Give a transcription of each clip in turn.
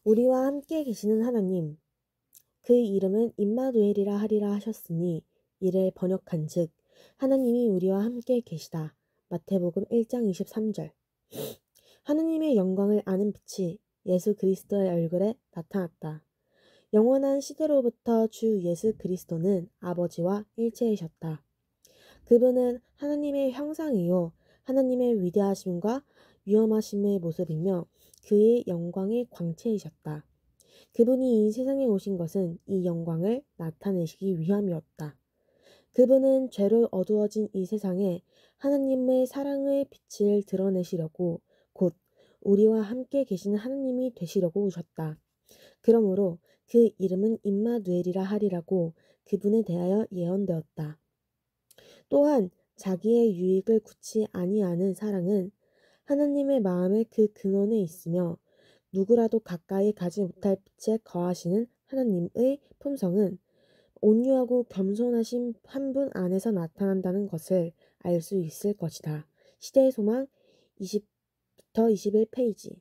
우리와 함께 계시는 하나님, 그 이름은 임마누엘이라 하리라 하셨으니 이를 번역한즉 하나님이 우리와 함께 계시다. 마태복음 1장 23절. 하나님의 영광을 아는 빛이 예수 그리스도의 얼굴에 나타났다. 영원한 시대로부터 주 예수 그리스도는 아버지와 일체이셨다. 그분은 하나님의 형상이요 하나님의 위대하심과 위엄하심의 모습이며 그의 영광의 광채이셨다. 그분이 이 세상에 오신 것은 이 영광을 나타내시기 위함이었다. 그분은 죄로 어두워진 이 세상에 하나님의 사랑의 빛을 드러내시려고 곧 우리와 함께 계시는 하나님이 되시려고 오셨다. 그러므로 그 이름은 임마누엘이라 하리라고 그분에 대하여 예언되었다. 또한 자기의 유익을 굳이 아니하는 사랑은 하나님의 마음의 그 근원에 있으며 누구라도 가까이 가지 못할 빛에 거하시는 하나님의 품성은 온유하고 겸손하신 한 분 안에서 나타난다는 것을 알 수 있을 것이다. 시대의 소망 20부터 21페이지.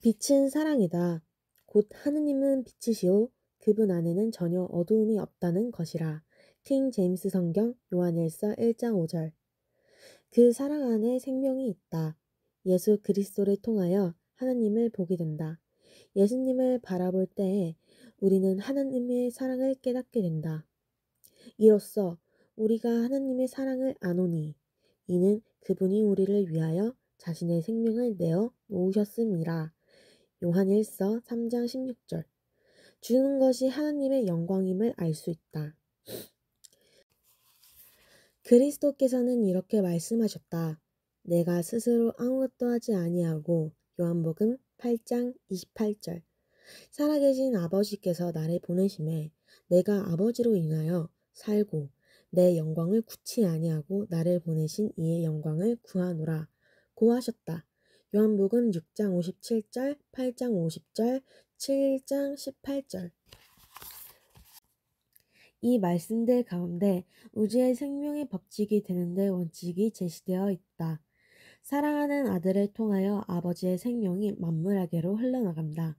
빛은 사랑이다. 곧 하느님은 빛이시오 그분 안에는 전혀 어두움이 없다는 것이라. 킹 제임스 성경 요한일서 1장 5절. 그 사랑 안에 생명이 있다. 예수 그리스도를 통하여 하나님을 보게 된다. 예수님을 바라볼 때에 우리는 하나님의 사랑을 깨닫게 된다. 이로써 우리가 하나님의 사랑을 아노니 이는 그분이 우리를 위하여 자신의 생명을 내어 놓으셨음이라. 요한일서 3장 16절. 주는 것이 하나님의 영광임을 알 수 있다. 그리스도께서는 이렇게 말씀하셨다. 내가 스스로 아무것도 하지 아니하고 요한복음 8장 28절. 살아계신 아버지께서 나를 보내심에 내가 아버지로 인하여 살고 내 영광을 굳이 아니하고 나를 보내신 이의 영광을 구하노라 고 하셨다. 요한복음 6장 57절, 8장 50절, 7장 18절. 이 말씀들 가운데 우주의 생명의 법칙이 되는데 원칙이 제시되어 있다. 사랑하는 아들을 통하여 아버지의 생명이 만물에게로 흘러나간다.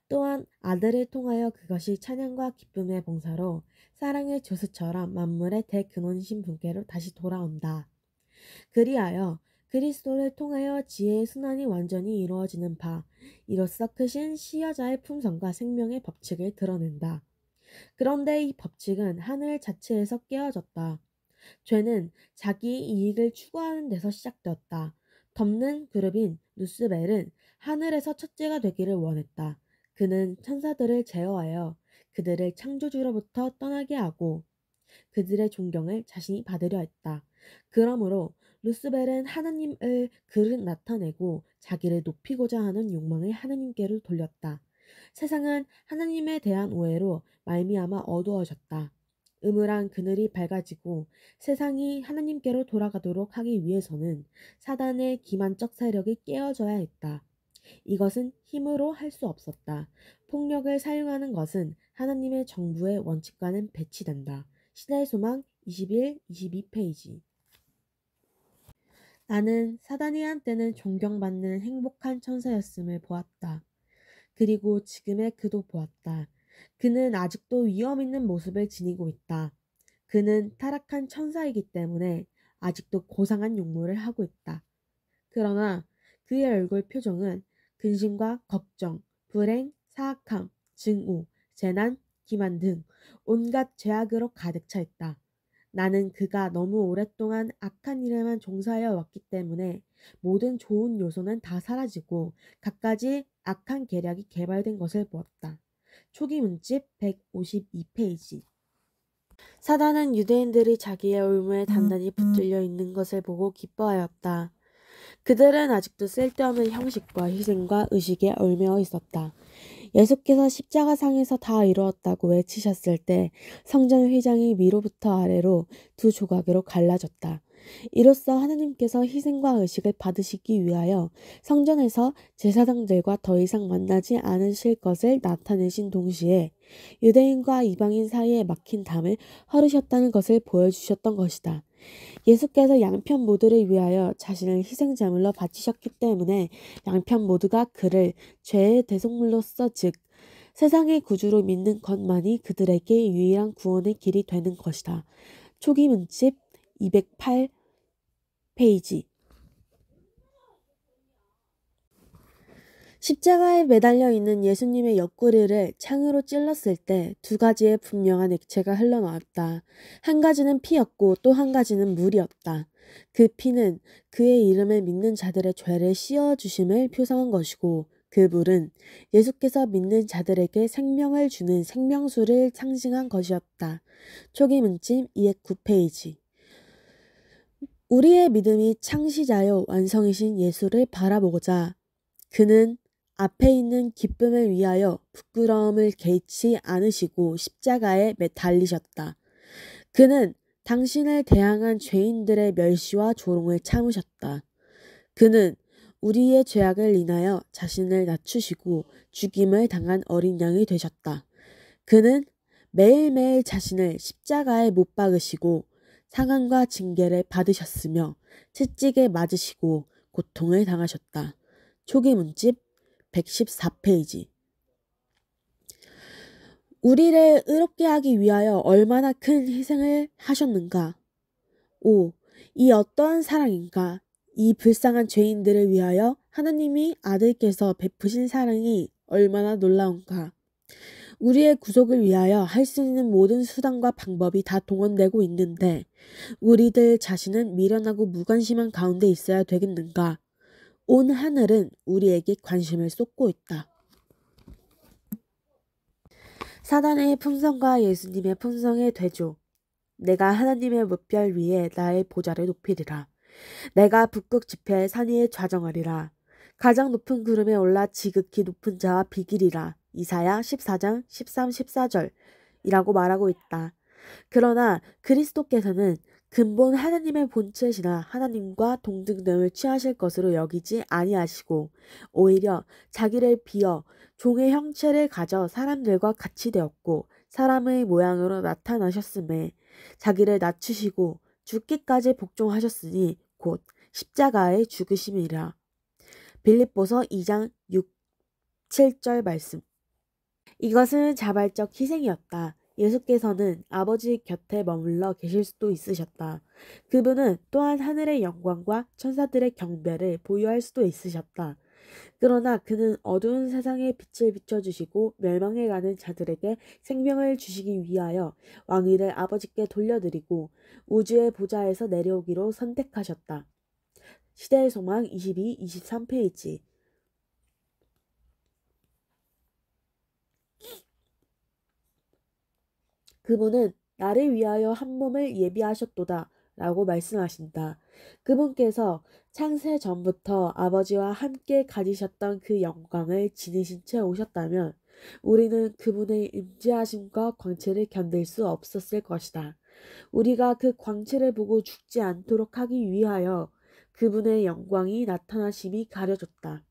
또한 아들을 통하여 그것이 찬양과 기쁨의 봉사로 사랑의 조수처럼 만물의 대근원이신 분께로 다시 돌아온다. 그리하여 그리스도를 통하여 지혜의 순환이 완전히 이루어지는 바 이로써 크신 시여자의 품성과 생명의 법칙을 드러낸다. 그런데 이 법칙은 하늘 자체에서 깨어졌다. 죄는 자기 이익을 추구하는 데서 시작되었다. 덮는 그룹인 루스벨은 하늘에서 첫째가 되기를 원했다. 그는 천사들을 제어하여 그들을 창조주로부터 떠나게 하고 그들의 존경을 자신이 받으려 했다. 그러므로 루스벨은 하나님을 그릇 나타내고 자기를 높이고자 하는 욕망을 하나님께로 돌렸다. 세상은 하나님에 대한 오해로 말미암아 어두워졌다. 음울한 그늘이 밝아지고 세상이 하나님께로 돌아가도록 하기 위해서는 사단의 기만적 세력이 깨어져야 했다. 이것은 힘으로 할 수 없었다. 폭력을 사용하는 것은 하나님의 정부의 원칙과는 배치된다. 시대의 소망 21, 22페이지. 나는 사단이 한때는 존경받는 행복한 천사였음을 보았다. 그리고 지금의 그도 보았다. 그는 아직도 위험 있는 모습을 지니고 있다. 그는 타락한 천사이기 때문에 아직도 고상한 욕망을 하고 있다. 그러나 그의 얼굴 표정은 근심과 걱정, 불행, 사악함, 증오, 재난, 기만 등 온갖 죄악으로 가득 차 있다. 나는 그가 너무 오랫동안 악한 일에만 종사하여 왔기 때문에 모든 좋은 요소는 다 사라지고 갖가지 악한 계략이 개발된 것을 보았다. 초기 문집 152페이지. 사단은 유대인들이 자기의 올무에 단단히 붙들려 있는 것을 보고 기뻐하였다. 그들은 아직도 쓸데없는 형식과 희생과 의식에 얽매여 있었다. 예수께서 십자가상에서 다 이루었다고 외치셨을 때 성전 휘장이 위로부터 아래로 두 조각으로 갈라졌다. 이로써 하나님께서 희생과 의식을 받으시기 위하여 성전에서 제사장들과 더 이상 만나지 않으실 것을 나타내신 동시에 유대인과 이방인 사이에 막힌 담을 헐으셨다는 것을 보여주셨던 것이다. 예수께서 양편 모두를 위하여 자신을 희생제물로 바치셨기 때문에 양편 모두가 그를 죄의 대속물로서 즉 세상의 구주로 믿는 것만이 그들에게 유일한 구원의 길이 되는 것이다. 초기 문집 208 페이지. 십자가에 매달려 있는 예수님의 옆구리를 창으로 찔렀을 때 두 가지의 분명한 액체가 흘러나왔다. 한 가지는 피였고 또 한 가지는 물이었다. 그 피는 그의 이름을 믿는 자들의 죄를 씌워주심을 표상한 것이고 그 물은 예수께서 믿는 자들에게 생명을 주는 생명수를 상징한 것이었다. 초기 문집 209페이지. 우리의 믿음이 창시자요 완성이신 예수를 바라보고자 그는 앞에 있는 기쁨을 위하여 부끄러움을 개의치 않으시고 십자가에 달리셨다. 그는 당신을 대항한 죄인들의 멸시와 조롱을 참으셨다. 그는 우리의 죄악을 인하여 자신을 낮추시고 죽임을 당한 어린 양이 되셨다. 그는 매일매일 자신을 십자가에 못 박으시고 상함과 징계를 받으셨으며 채찍에 맞으시고 고통을 당하셨다. 초기 문집 114페이지. 우리를 의롭게 하기 위하여 얼마나 큰 희생을 하셨는가? 오, 이 어떠한 사랑인가? 이 불쌍한 죄인들을 위하여 하나님이 아들께서 베푸신 사랑이 얼마나 놀라운가? 우리의 구속을 위하여 할 수 있는 모든 수단과 방법이 다 동원되고 있는데 우리들 자신은 미련하고 무관심한 가운데 있어야 되겠는가? 온 하늘은 우리에게 관심을 쏟고 있다. 사단의 품성과 예수님의 품성의 대조. 내가 하나님의 무별 위에 나의 보좌를 높이리라. 내가 북극 지폐의 산 위에 좌정하리라. 가장 높은 구름에 올라 지극히 높은 자와 비기리라. 이사야 14장 13, 14절이라고 말하고 있다. 그러나 그리스도께서는 근본 하나님의 본체시나 하나님과 동등됨을 취하실 것으로 여기지 아니하시고 오히려 자기를 비어 종의 형체를 가져 사람들과 같이 되었고 사람의 모양으로 나타나셨음에 자기를 낮추시고 죽기까지 복종하셨으니 곧 십자가에 죽으심이라. 빌립보서 2장 6, 7절 말씀. 이것은 자발적 희생이었다. 예수께서는 아버지 곁에 머물러 계실 수도 있으셨다. 그분은 또한 하늘의 영광과 천사들의 경배를 보유할 수도 있으셨다. 그러나 그는 어두운 세상에 빛을 비춰주시고 멸망해가는 자들에게 생명을 주시기 위하여 왕위를 아버지께 돌려드리고 우주의 보좌에서 내려오기로 선택하셨다. 시대의 소망 22, 23페이지. 그분은 나를 위하여 한 몸을 예비하셨도다 라고 말씀하신다. 그분께서 창세 전부터 아버지와 함께 가지셨던 그 영광을 지니신 채 오셨다면 우리는 그분의 임재하심과 광채를 견딜 수 없었을 것이다. 우리가 그 광채를 보고 죽지 않도록 하기 위하여 그분의 영광이 나타나심이 가려졌다.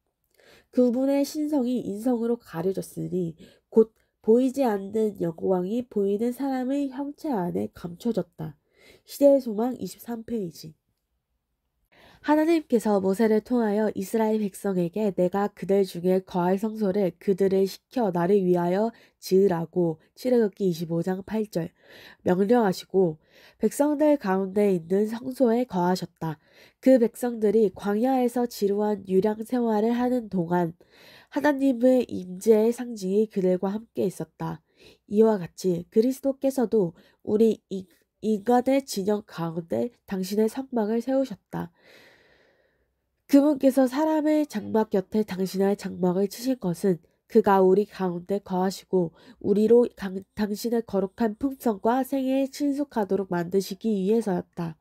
그분의 신성이 인성으로 가려졌으니 곧 보이지 않는 영광이 보이는 사람의 형체 안에 감춰졌다. 시대의 소망 23페이지. 하나님께서 모세를 통하여 이스라엘 백성에게 내가 그들 중에 거할 성소를 그들을 시켜 나를 위하여 지으라고 출애굽기 25장 8절 명령하시고 백성들 가운데 있는 성소에 거하셨다. 그 백성들이 광야에서 지루한 유랑 생활을 하는 동안 하나님의 임재의 상징이 그들과 함께 있었다. 이와 같이 그리스도께서도 우리 인간의 진영 가운데 당신의 성막을 세우셨다. 그분께서 사람의 장막 곁에 당신의 장막을 치신 것은 그가 우리 가운데 거하시고 우리로 당신의 거룩한 품성과 생애에 친숙하도록 만드시기 위해서였다.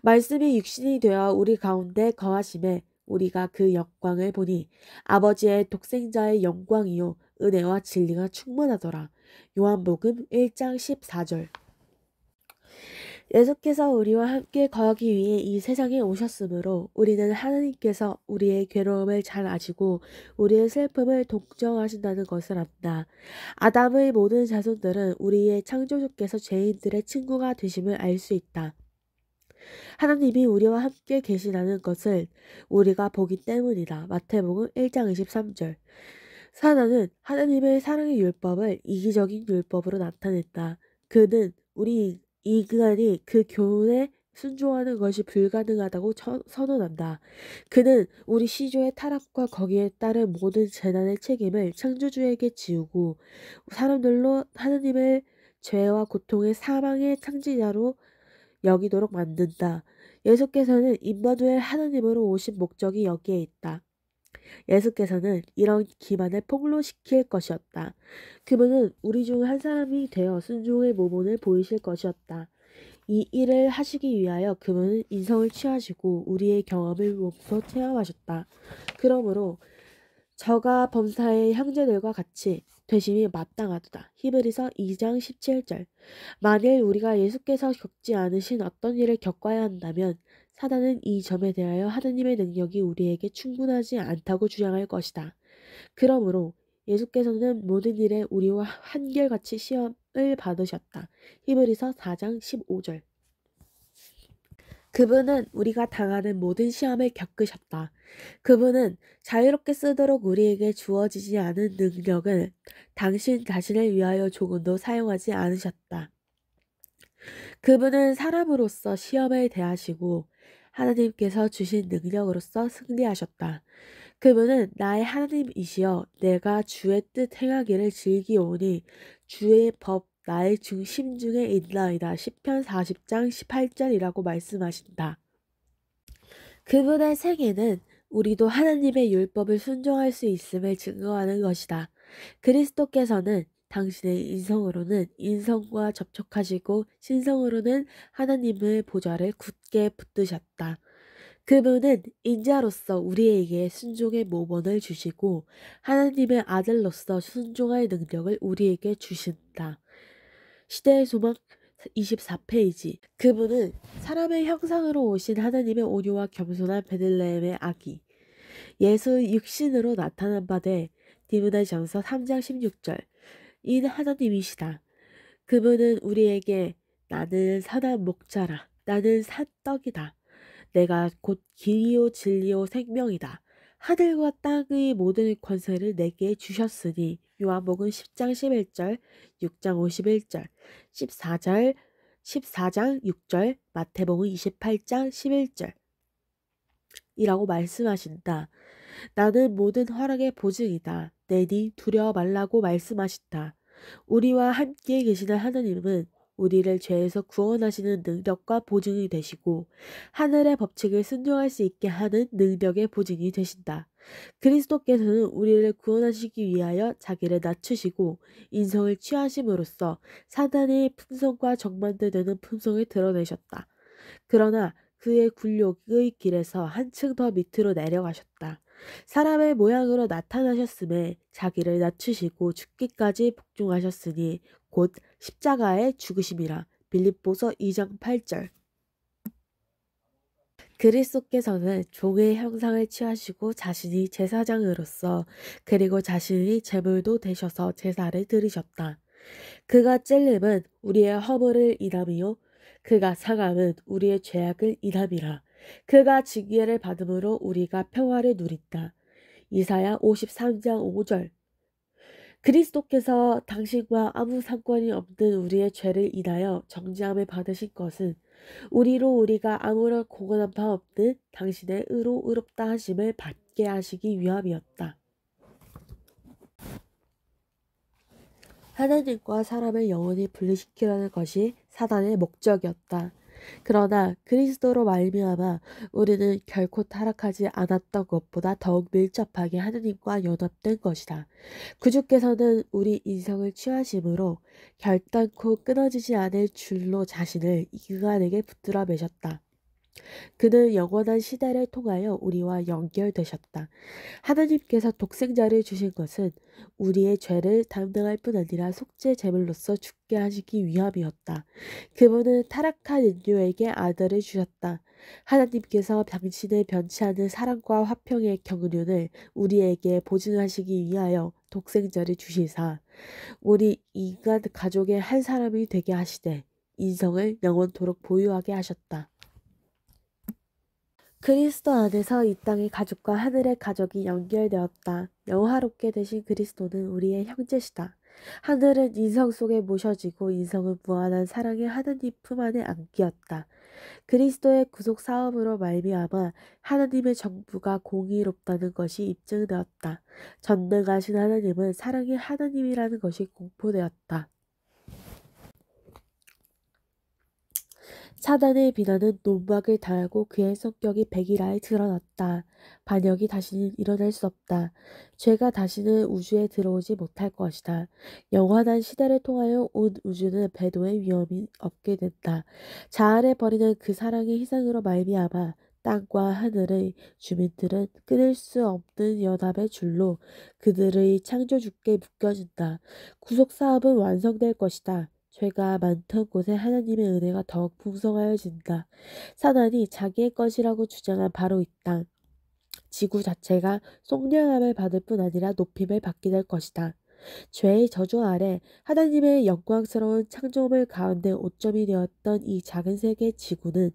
말씀이 육신이 되어 우리 가운데 거하심에 우리가 그 영광을 보니 아버지의 독생자의 영광이요 은혜와 진리가 충만하더라. 요한복음 1장 14절. 예수께서 우리와 함께 거하기 위해 이 세상에 오셨으므로 우리는 하나님께서 우리의 괴로움을 잘 아시고 우리의 슬픔을 동정하신다는 것을 안다. 아담의 모든 자손들은 우리의 창조주께서 죄인들의 친구가 되심을 알 수 있다. 하나님이 우리와 함께 계시다는 것을 우리가 보기 때문이다. 마태복음 1장 23절. 사단은 하나님의 사랑의 율법을 이기적인 율법으로 나타냈다. 그는 우리 인간이 그 교훈에 순종하는 것이 불가능하다고 선언한다. 그는 우리 시조의 타락과 거기에 따른 모든 재난의 책임을 창조주에게 지우고 사람들로 하나님의 죄와 고통의 사망의 창지자로 여기도록 만든다. 예수께서는 임마누엘 하나님으로 오신 목적이 여기에 있다. 예수께서는 이런 기만을 폭로시킬 것이었다. 그분은 우리 중 한 사람이 되어 순종의 모본을 보이실 것이었다. 이 일을 하시기 위하여 그분은 인성을 취하시고 우리의 경험을 몸소 체험하셨다. 그러므로 저가 범사의 형제들과 같이 되심이 마땅하도다. 히브리서 2장 17절. 만일 우리가 예수께서 겪지 않으신 어떤 일을 겪어야 한다면 사단은 이 점에 대하여 하느님의 능력이 우리에게 충분하지 않다고 주장할 것이다. 그러므로 예수께서는 모든 일에 우리와 한결같이 시험을 받으셨다. 히브리서 4장 15절. 그분은 우리가 당하는 모든 시험을 겪으셨다. 그분은 자유롭게 쓰도록 우리에게 주어지지 않은 능력을 당신 자신을 위하여 조금도 사용하지 않으셨다. 그분은 사람으로서 시험을 대하시고 하나님께서 주신 능력으로서 승리하셨다. 그분은 나의 하나님이시여 내가 주의 뜻 행하기를 즐기오니 주의 법 나의 중심 중에 있나이다. 시편 40장 18절이라고 말씀하신다. 그분의 생애는 우리도 하나님의 율법을 순종할 수 있음을 증거하는 것이다. 그리스도께서는 당신의 인성으로는 인성과 접촉하시고 신성으로는 하나님의 보좌를 굳게 붙드셨다. 그분은 인자로서 우리에게 순종의 모본을 주시고 하나님의 아들로서 순종할 능력을 우리에게 주신다. 시대의 소망 24페이지. 그분은 사람의 형상으로 오신 하나님의 온유와 겸손한 베들레헴의 아기 예수 육신으로 나타난 바되 디모데전서 3장 16절. 인 하나님이시다. 그분은 우리에게 나는 선한 목자라 나는 산떡이다. 내가 곧 길이요 진리요 생명이다. 하늘과 땅의 모든 권세를 내게 주셨으니 요한복음 10장 11절, 6장 51절, 14장 6절, 마태복음 28장 11절 이라고 말씀하신다. 나는 모든 허락의 보증이다. 내니 두려워 말라고 말씀하신다. 우리와 함께 계시는 하나님은 우리를 죄에서 구원하시는 능력과 보증이 되시고 하늘의 법칙을 순종할 수 있게 하는 능력의 보증이 되신다. 그리스도께서는 우리를 구원하시기 위하여 자기를 낮추시고 인성을 취하심으로써 사단의 품성과 정반대 되는 품성을 드러내셨다. 그러나 그의 굴욕의 길에서 한층 더 밑으로 내려가셨다. 사람의 모양으로 나타나셨음에 자기를 낮추시고 죽기까지 복종하셨으니 곧 십자가의 죽으심이라. 빌립보서 2장 8절. 그리스도께서는 종의 형상을 취하시고 자신이 제사장으로서 그리고 자신이 제물도 되셔서 제사를 드리셨다. 그가 찔림은 우리의 허물을 인함이요 그가 상함은 우리의 죄악을 인함이라. 그가 징계를 받음으로 우리가 평화를 누린다. 이사야 53장 5절. 그리스도께서 당신과 아무 상관이 없는 우리의 죄를 인하여 정죄함을 받으신 것은 우리로 우리가 아무런 공헌한 바 없는 당신의 의로 의롭다 하심을 받게 하시기 위함이었다. 하나님과 사람을 영원히 분리시키려는 것이 사단의 목적이었다. 그러나 그리스도로 말미암아 우리는 결코 타락하지 않았던 것보다 더욱 밀접하게 하나님과 연합된 것이다. 구주께서는 우리 인성을 취하심으로 결단코 끊어지지 않을 줄로 자신을 인간에게 붙들어 매셨다. 그는 영원한 시대를 통하여 우리와 연결되셨다. 하나님께서 독생자를 주신 것은 우리의 죄를 담당할 뿐 아니라 속죄 제물로서 죽게 하시기 위함이었다. 그분은 타락한 인류에게 아들을 주셨다. 하나님께서 당신의 변치 않는 사랑과 화평의 경륜을 우리에게 보증하시기 위하여 독생자를 주시사 우리 인간 가족의 한 사람이 되게 하시되 인성을 영원토록 보유하게 하셨다. 그리스도 안에서 이 땅의 가족과 하늘의 가족이 연결되었다. 영화롭게 되신 그리스도는 우리의 형제시다. 하늘은 인성 속에 모셔지고 인성은 무한한 사랑의 하느님 품 안에 안기었다. 그리스도의 구속 사업으로 말미암아 하나님의 정부가 공의롭다는 것이 입증되었다. 전능하신 하나님은 사랑의 하나님이라는 것이 공포되었다. 사단의 비난은 논박을 당하고 그의 성격이 백일하에 드러났다. 반역이 다시는 일어날 수 없다. 죄가 다시는 우주에 들어오지 못할 것이다. 영원한 시대를 통하여 온 우주는 배도의 위험이 없게 된다. 자아를 버리는 그 사랑의 희생으로 말미암아 땅과 하늘의 주민들은 끊을 수 없는 연합의 줄로 그들의 창조주께 묶여진다. 구속사업은 완성될 것이다. 죄가 많던 곳에 하나님의 은혜가 더욱 풍성하여진다. 사단이 자기의 것이라고 주장한 바로 이 땅, 지구 자체가 속량함을 받을 뿐 아니라 높임을 받게 될 것이다. 죄의 저주 아래 하나님의 영광스러운 창조물 가운데 오점이 되었던 이 작은 세계 지구는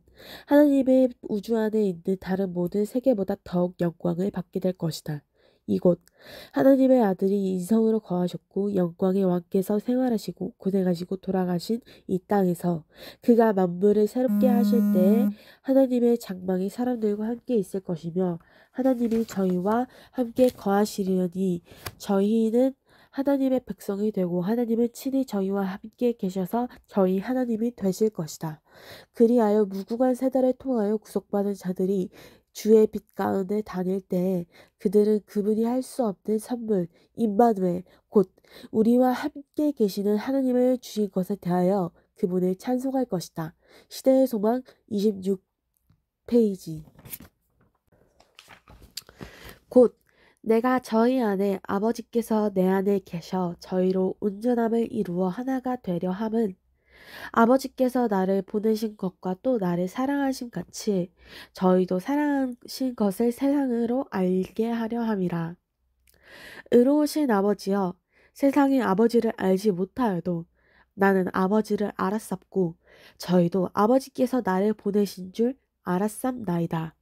하나님의 우주 안에 있는 다른 모든 세계보다 더욱 영광을 받게 될 것이다. 이곳 하나님의 아들이 인성으로 거하셨고 영광의 왕께서 생활하시고 고생하시고 돌아가신 이 땅에서 그가 만물을 새롭게 하실 때에 하나님의 장막이 사람들과 함께 있을 것이며 하나님이 저희와 함께 거하시려니 저희는 하나님의 백성이 되고 하나님은 친히 저희와 함께 계셔서 저희 하나님이 되실 것이다. 그리하여 무궁한 세대를 통하여 구속받은 자들이 주의 빛 가운데 다닐 때에 그들은 그분이 할 수 없는 선물, 임마누엘, 곧 우리와 함께 계시는 하나님을 주신 것에 대하여 그분을 찬송할 것이다. 시대의 소망 26페이지. 곧 내가 저희 안에 아버지께서 내 안에 계셔 저희로 온전함을 이루어 하나가 되려 함은 아버지께서 나를 보내신 것과 또 나를 사랑하신 같이 저희도 사랑하신 것을 세상으로 알게 하려 함이라. 의로우신 아버지여, 세상이 아버지를 알지 못하여도 나는 아버지를 알았sap고 저희도 아버지께서 나를 보내신 줄 알았삼나이다.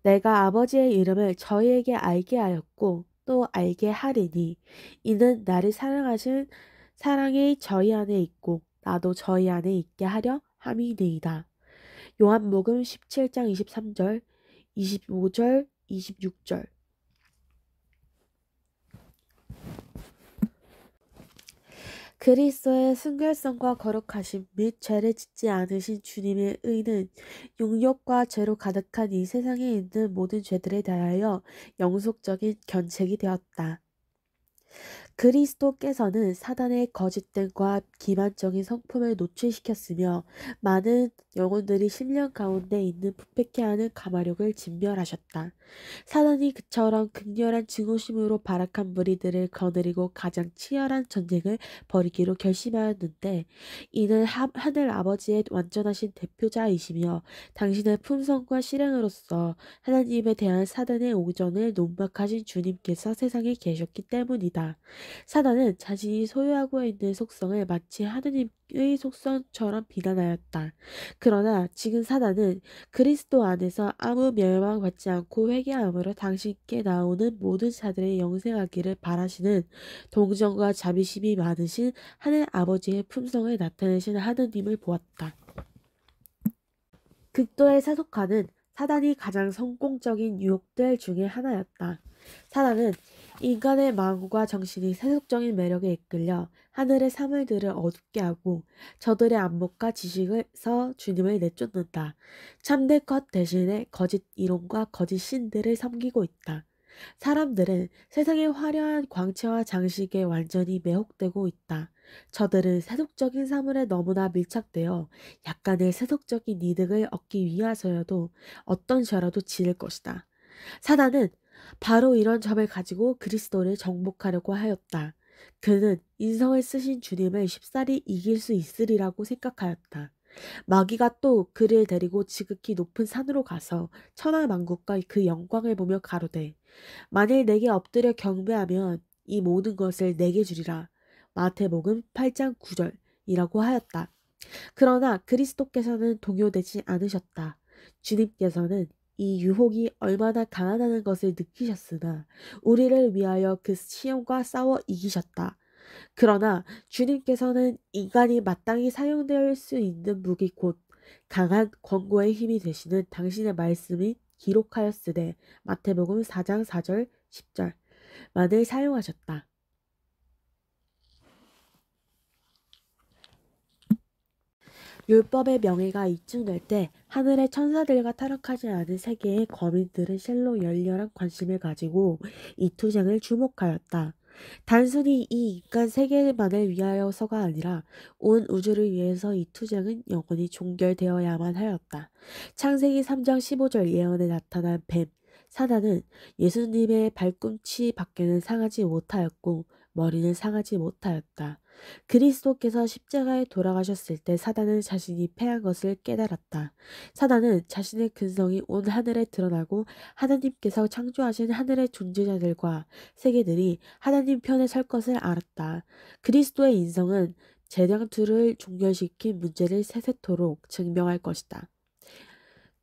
내가 아버지의 이름을 저희에게 알게 하였고 또 알게 하리니 이는 나를 사랑하신 사랑이 저희 안에 있고 나도 저희 안에 있게 하려 함이니이다. 요한복음 17장 23절, 25절, 26절. 그리스도의 순결성과 거룩하심 및 죄를 짓지 않으신 주님의 의는 육욕과 죄로 가득한 이 세상에 있는 모든 죄들에 대하여 영속적인 견책이 되었다. 그리스도께서는 사단의 거짓됨과 기만적인 성품을 노출시켰으며 많은 영혼들이 신령 가운데 있는 부패케 하는 가마력을 진멸하셨다. 사단이 그처럼 극렬한 증오심으로 발악한 무리들을 거느리고 가장 치열한 전쟁을 벌이기로 결심하였는데 이는 하늘 아버지의 완전하신 대표자이시며 당신의 품성과 실행으로서 하나님에 대한 사단의 오전을 논박하신 주님께서 세상에 계셨기 때문이다. 사단은 자신이 소유하고 있는 속성을 마치 하느님의 속성처럼 비난하였다. 그러나 지금 사단은 그리스도 안에서 아무 멸망받지 않고 회개함으로 당신께 나오는 모든 자들의 영생하기를 바라시는 동정과 자비심이 많으신 하늘 아버지의 품성을 나타내신 하느님을 보았다. 극도의 세속화는 사단이 가장 성공적인 유혹들 중에 하나였다. 사단은 인간의 마음과 정신이 세속적인 매력에 이끌려 하늘의 사물들을 어둡게 하고 저들의 안목과 지식에서 주님을 내쫓는다. 참된 것 대신에 거짓 이론과 거짓 신들을 섬기고 있다. 사람들은 세상의 화려한 광채와 장식에 완전히 매혹되고 있다. 저들은 세속적인 사물에 너무나 밀착되어 약간의 세속적인 이득을 얻기 위해서여도 어떤 죄라도 지을 것이다. 사단은 바로 이런 점을 가지고 그리스도를 정복하려고 하였다. 그는 인성을 쓰신 주님을 쉽사리 이길 수 있으리라고 생각하였다. 마귀가 또 그를 데리고 지극히 높은 산으로 가서 천하만국과 그 영광을 보며 가로되 만일 내게 엎드려 경배하면 이 모든 것을 내게 주리라. 마태복음 8장 9절이라고 하였다. 그러나 그리스도께서는 동요되지 않으셨다. 주님께서는 이 유혹이 얼마나 강하다는 것을 느끼셨으나 우리를 위하여 그 시험과 싸워 이기셨다. 그러나 주님께서는 인간이 마땅히 사용될 수 있는 무기 곧 강한 권고의 힘이 되시는 당신의 말씀이 기록하였으되 마태복음 4장 4절 10절만을 사용하셨다. 율법의 명예가 입증될 때 하늘의 천사들과 타락하지 않은 세계의 거민들은 실로 열렬한 관심을 가지고 이 투쟁을 주목하였다. 단순히 이 인간 세계만을 위하여서가 아니라 온 우주를 위해서 이 투쟁은 영원히 종결되어야만 하였다. 창세기 3장 15절 예언에 나타난 뱀, 사단은 예수님의 발꿈치 밖에는 상하지 못하였고 머리는 상하지 못하였다. 그리스도께서 십자가에 돌아가셨을 때 사단은 자신이 패한 것을 깨달았다. 사단은 자신의 근성이 온 하늘에 드러나고 하나님께서 창조하신 하늘의 존재자들과 세계들이 하나님 편에 설 것을 알았다. 그리스도의 인성은 재량투를 종결시킨 문제를 세세토록 증명할 것이다.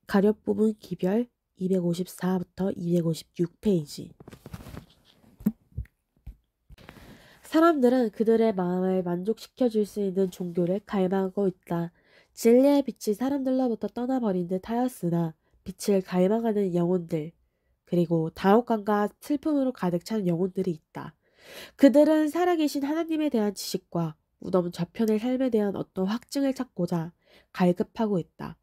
가렵 부분 기별 254부터 256페이지. 사람들은 그들의 마음을 만족시켜 줄 수 있는 종교를 갈망하고 있다. 진리의 빛이 사람들로부터 떠나버린 듯 하였으나 빛을 갈망하는 영혼들, 그리고 다옥감과 슬픔으로 가득 찬 영혼들이 있다. 그들은 살아계신 하나님에 대한 지식과 무덤 저편의 삶에 대한 어떤 확증을 찾고자 갈급하고 있다.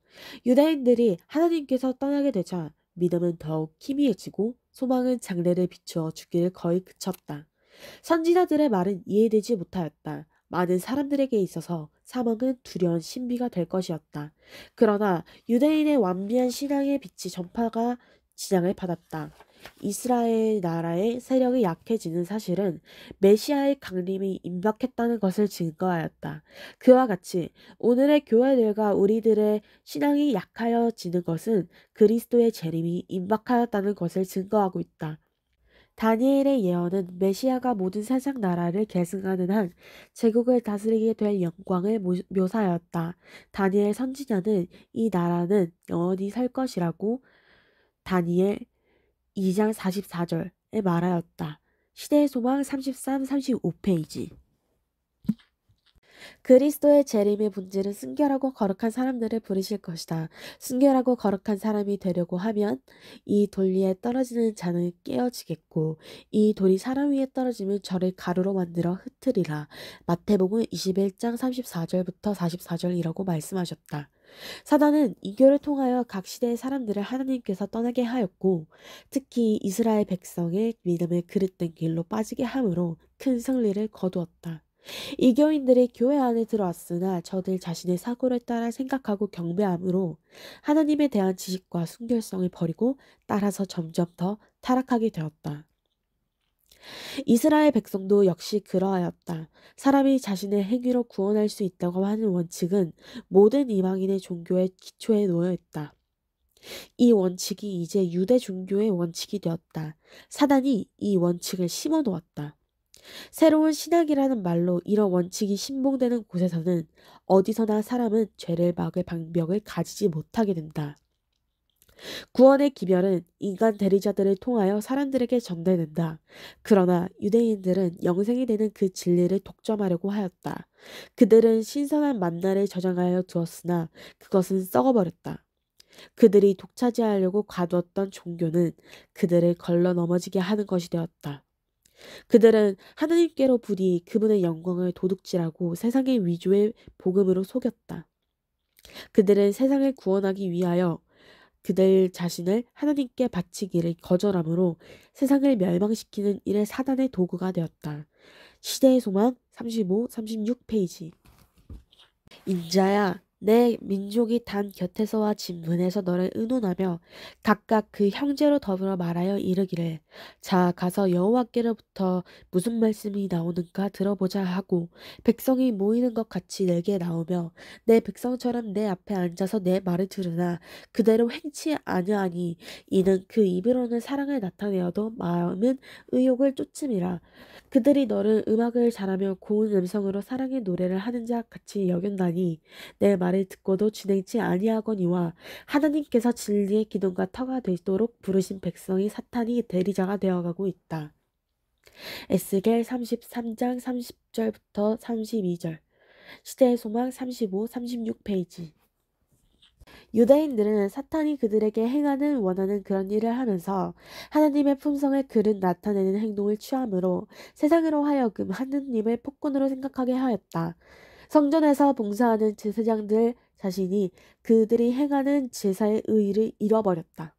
유대인들이 하나님께서 떠나게 되자 믿음은 더욱 희미해지고 소망은 장래를 비추어 주기를 거의 그쳤다. 선지자들의 말은 이해되지 못하였다. 많은 사람들에게 있어서 사망은 두려운 신비가 될 것이었다. 그러나 유대인의 완비한 신앙의 빛이 전파가 지향을 받았다. 이스라엘 나라의 세력이 약해지는 사실은 메시아의 강림이 임박했다는 것을 증거하였다. 그와 같이 오늘의 교회들과 우리들의 신앙이 약하여지는 것은 그리스도의 재림이 임박하였다는 것을 증거하고 있다. 다니엘의 예언은 메시아가 모든 세상 나라를 계승하는 한 제국을 다스리게 될 영광을 묘사하였다. 다니엘 선지자는 이 나라는 영원히 살 것이라고 다니엘 2장 44절에 말하였다. 시대의 소망 33, 35페이지. 그리스도의 재림의 본질은 순결하고 거룩한 사람들을 부르실 것이다. 순결하고 거룩한 사람이 되려고 하면 이 돌 위에 떨어지는 자는 깨어지겠고 이 돌이 사람 위에 떨어지면 저를 가루로 만들어 흩으리라. 마태복음 21장 34절부터 44절이라고 말씀하셨다. 사단은 이교를 통하여 각 시대의 사람들을 하나님께서 떠나게 하였고 특히 이스라엘 백성의 믿음을 그릇된 길로 빠지게 함으로 큰 승리를 거두었다. 이교인들이 교회 안에 들어왔으나 저들 자신의 사고를 따라 생각하고 경배함으로 하나님에 대한 지식과 순결성을 버리고 따라서 점점 더 타락하게 되었다. 이스라엘 백성도 역시 그러하였다. 사람이 자신의 행위로 구원할 수 있다고 하는 원칙은 모든 이방인의 종교의 기초에 놓여 있다. 이 원칙이 이제 유대 종교의 원칙이 되었다. 사단이 이 원칙을 심어 놓았다. 새로운 신학이라는 말로 이런 원칙이 신봉되는 곳에서는 어디서나 사람은 죄를 막을 방벽을 가지지 못하게 된다. 구원의 기별은 인간 대리자들을 통하여 사람들에게 전달된다. 그러나 유대인들은 영생이 되는 그 진리를 독점하려고 하였다. 그들은 신선한 만나를 저장하여 두었으나 그것은 썩어버렸다. 그들이 독차지하려고 가두었던 종교는 그들을 걸러 넘어지게 하는 것이 되었다. 그들은 하느님께로 부디 그분의 영광을 도둑질하고 세상의 위조의 복음으로 속였다. 그들은 세상을 구원하기 위하여 그들 자신을 하나님께 바치기를 거절함으로 세상을 멸망시키는 일의 사단의 도구가 되었다. 시대의 소망 35, 36페이지. 인자야, 내 민족이 단 곁에서와 진문에서 너를 의논하며 각각 그 형제로 더불어 말하여 이르기를 자 가서 여호와께로부터 무슨 말씀이 나오는가 들어보자 하고 백성이 모이는 것 같이 내게 나오며 내 백성처럼 내 앞에 앉아서 내 말을 들으나 그대로 행치 아니하니 이는 그 입으로는 사랑을 나타내어도 마음은 의욕을 쫓음이라. 그들이 너를 음악을 잘하며 고운 음성으로 사랑의 노래를 하는 자 같이 여겼나니 내 말을 듣고도 준행치 아니하거니와 하나님께서 진리의 기둥과 터가 되도록 부르신 백성이 사탄이 대리자가 되어가고 있다. 에스겔 33장 30절부터 32절, 시대의 소망 35, 36페이지. 유대인들은 사탄이 그들에게 행하는 원하는 그런 일을 하면서 하나님의 품성을 그릇 나타내는 행동을 취함으로 세상으로 하여금 하나님을 폭군으로 생각하게 하였다. 성전에서 봉사하는 제사장들 자신이 그들이 행하는 제사의 의의를 잃어버렸다.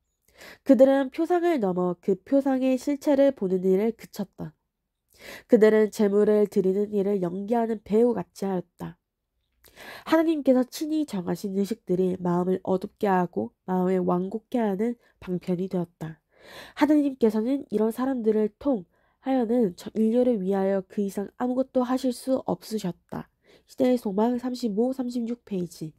그들은 표상을 넘어 그 표상의 실체를 보는 일을 그쳤다. 그들은 제물을 드리는 일을 연기하는 배우같이 하였다. 하나님께서 친히 정하신 의식들이 마음을 어둡게 하고 마음을 완곡케 하는 방편이 되었다. 하나님께서는 이런 사람들을 통하여는 인류를 위하여 그 이상 아무것도 하실 수 없으셨다. 시대의 소망 35, 36페이지.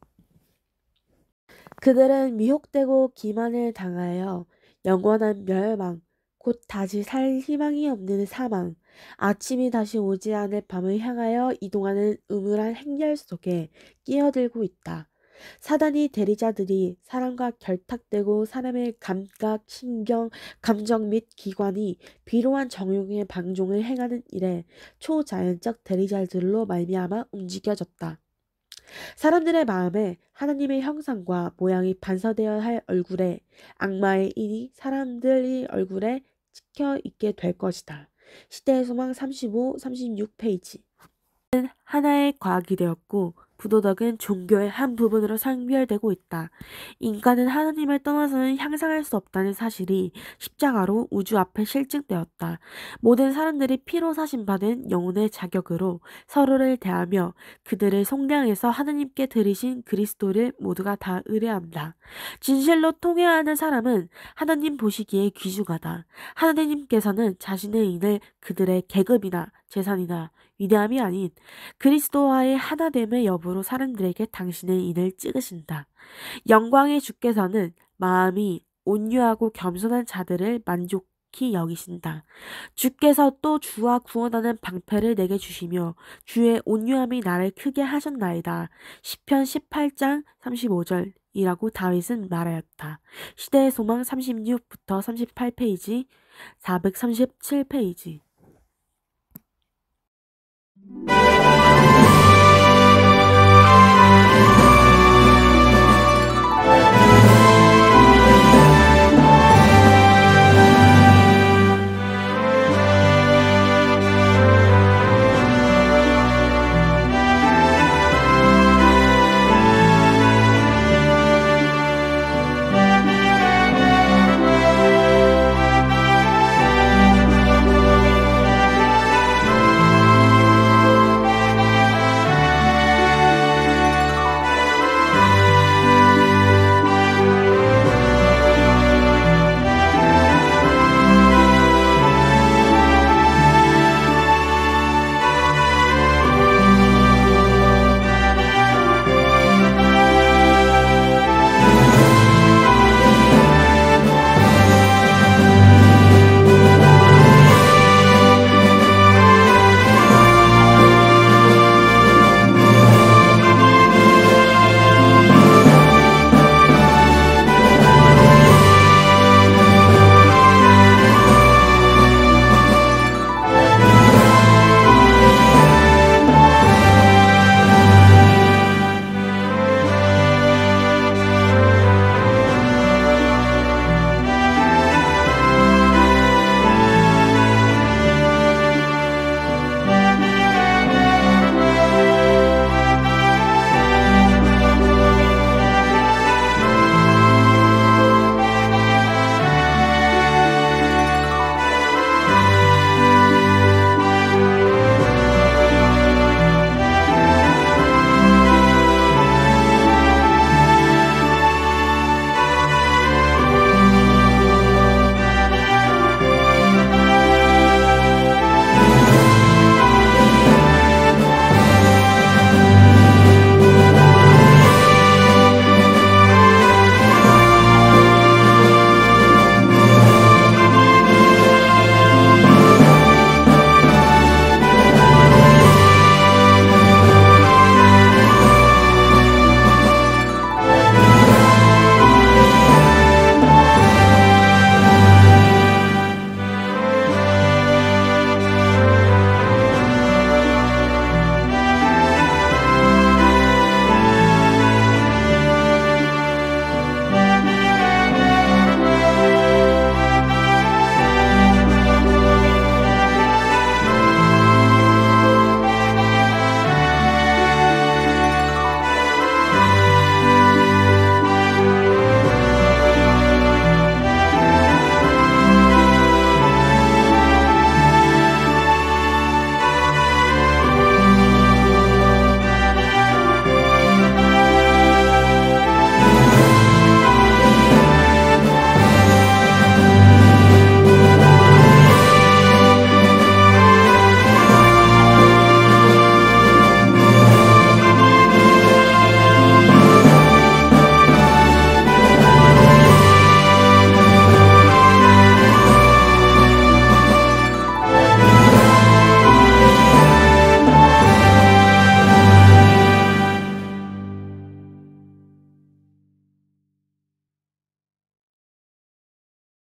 그들은 미혹되고 기만을 당하여 영원한 멸망, 곧 다시 살 희망이 없는 사망, 아침이 다시 오지 않을 밤을 향하여 이동하는 음울한 행렬 속에 끼어들고 있다. 사단이 대리자들이 사람과 결탁되고 사람의 감각, 신경, 감정 및 기관이 비로한 정욕의 방종을 행하는 일에 초자연적 대리자들로 말미암아 움직여졌다. 사람들의 마음에 하나님의 형상과 모양이 반사되어야 할 얼굴에 악마의 인이 사람들의 얼굴에 찍혀 있게 될 것이다. 시대의 소망 35, 36페이지. 하나의 과학이 되었고 부도덕은 종교의 한 부분으로 상별되고 있다. 인간은 하나님을 떠나서는 향상할 수 없다는 사실이 십자가로 우주 앞에 실증되었다. 모든 사람들이 피로 사신받은 영혼의 자격으로 서로를 대하며 그들을 속량해서 하나님께 드리신 그리스도를 모두가 다 의뢰한다. 진실로 통회하는 사람은 하나님 보시기에 귀중하다. 하나님께서는 자신의 인을 그들의 계급이나 재산이나 위대함이 아닌 그리스도와의 하나됨의 여부로 사람들에게 당신의 인을 찍으신다. 영광의 주께서는 마음이 온유하고 겸손한 자들을 만족히 여기신다. 주께서 또 주와 구원하는 방패를 내게 주시며 주의 온유함이 나를 크게 하셨나이다. 시편 18장 35절 이라고 다윗은 말하였다. 시대의 소망 36부터 38페이지, 437페이지.